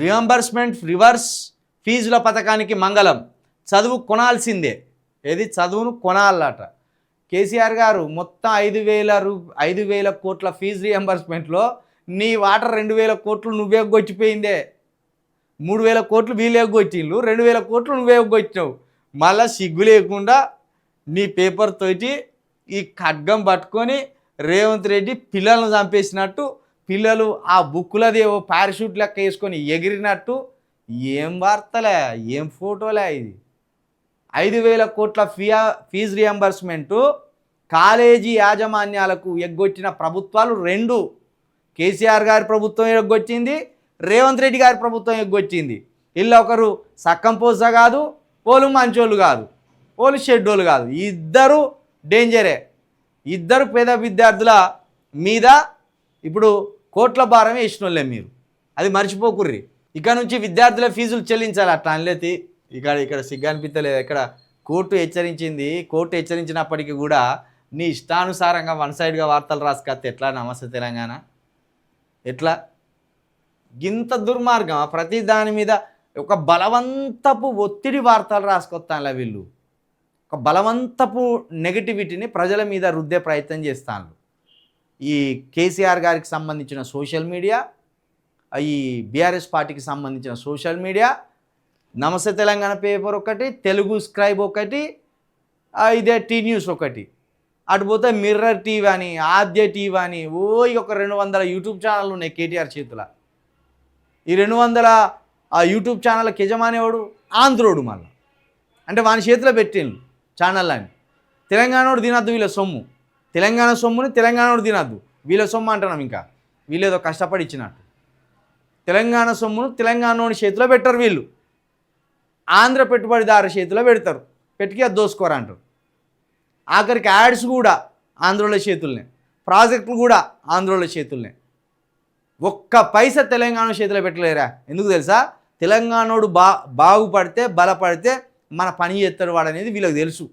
Reimbursement reverse ఫీజుల పథకానికి మంగళం. చదువు కొనాల్సిందే. ఏది చదువును కొనాలట. కేసీఆర్ గారు మొత్తం 5,000 కోట్ల ఫీజు రియంబర్స్మెంట్లో నీ వాటర్ 2,000 కోట్లు నువ్వే ఎగ్గొచ్చిపోయిందే. 3,000 కోట్లు వీళ్ళు ఎగ్గొచ్చిండ్రు, 2,000 కోట్లు నువ్వే ఎగ్గొచ్చినావు. మళ్ళా సిగ్గు లేకుండా నీ పేపర్ తోటి ఈ ఖడ్గం పట్టుకొని రేవంత్ రెడ్డి పిల్లలను చంపేసినట్టు, పిల్లలు ఆ బుక్కులది పారాషూట్ లెక్క వేసుకొని ఎగిరినట్టు ఏం వార్తలే, ఏం ఫోటోలే. ఇది 5,000 కోట్ల ఫీజు రియంబర్స్మెంటు కాలేజీ యాజమాన్యాలకు ఎగ్గొచ్చిన ప్రభుత్వాలు 2. కేసీఆర్ గారి ప్రభుత్వం ఎగ్గొచ్చింది, రేవంత్ రెడ్డి గారి ప్రభుత్వం ఎగ్గొచ్చింది. వీళ్ళు ఒకరు సక్కంపోస కాదు, పోలు మంచోళ్ళు కాదు, పోలు షెడ్డోళ్ళు కాదు, ఇద్దరు డేంజరే. ఇద్దరు పేద విద్యార్థుల మీద ఇప్పుడు కోట్ల భారం వేసిన వాళ్ళే మీరు. అది మర్చిపోకుర్రి. ఇక నుంచి విద్యార్థుల ఫీజులు చెల్లించాలి. అట్లా అనలేతి ఇక్కడ సిగ్గు అనిపించలేదు. ఇక్కడ కోర్టు హెచ్చరించింది. కోర్టు హెచ్చరించినప్పటికీ కూడా నీ ఇష్టానుసారంగా వన్ సైడ్గా వార్తలు రాసుకొస్తే ఎట్లా? నమస్తే తెలంగాణ ఎట్లా? ఇంత దుర్మార్గం. ప్రతి దాని మీద ఒక బలవంతపు ఒత్తిడి వార్తలు రాసుకొస్తానులే వీళ్ళు. ఒక బలవంతపు నెగటివిటీని ప్రజల మీద రుద్దే ప్రయత్నం చేస్తాను. ఈ కేసీఆర్ గారికి సంబంధించిన సోషల్ మీడియా, ఈ బీఆర్ఎస్ పార్టీకి సంబంధించిన సోషల్ మీడియా, నమస్తే తెలంగాణ పేపర్ ఒకటి, తెలుగు స్క్రైబ్ ఒకటి, ఇదే టీ న్యూస్ ఒకటి, అటుపోతే మిర్రర్ టీవీ అని, ఆద్య టీవీ అని, ఒక 200 యూట్యూబ్ ఛానళ్ళు ఉన్నాయి కేటీఆర్ చేతుల. ఈ 200 యూట్యూబ్ ఛానళ్ళకి యజమాని ఎవడు? ఆంధ్రోడు. మళ్ళీ అంటే వాని చేతిలో పెట్టిండు ఛానల్ అని. తెలంగాణోడు తినద్దు వీళ్ళ సొమ్ము, తెలంగాణ సొమ్ముని తెలంగాణోడు తినద్దు, వీళ్ళ సొమ్ము అంటున్నాం. ఇంకా వీళ్ళేదో కష్టపడి ఇచ్చినట్టు తెలంగాణ సొమ్మును తెలంగాణోని చేతిలో పెట్టరు వీళ్ళు, ఆంధ్ర పెట్టుబడిదారు చేతిలో పెడతారు. పెట్టుకి అది దోసుకోరంటారు. ఆఖరికి యాడ్స్ కూడా ఆంధ్రోళ్ళ చేతుల్నే, ప్రాజెక్టులు కూడా ఆంధ్రోళ్ళ చేతుల్నే. ఒక్క పైసా తెలంగాణ చేతిలో పెట్టలేరా? ఎందుకు తెలుసా? తెలంగాణోడు బాగుపడితే బలపడితే మన పని చేస్తాడు వాడు అనేది వీళ్ళకి తెలుసు.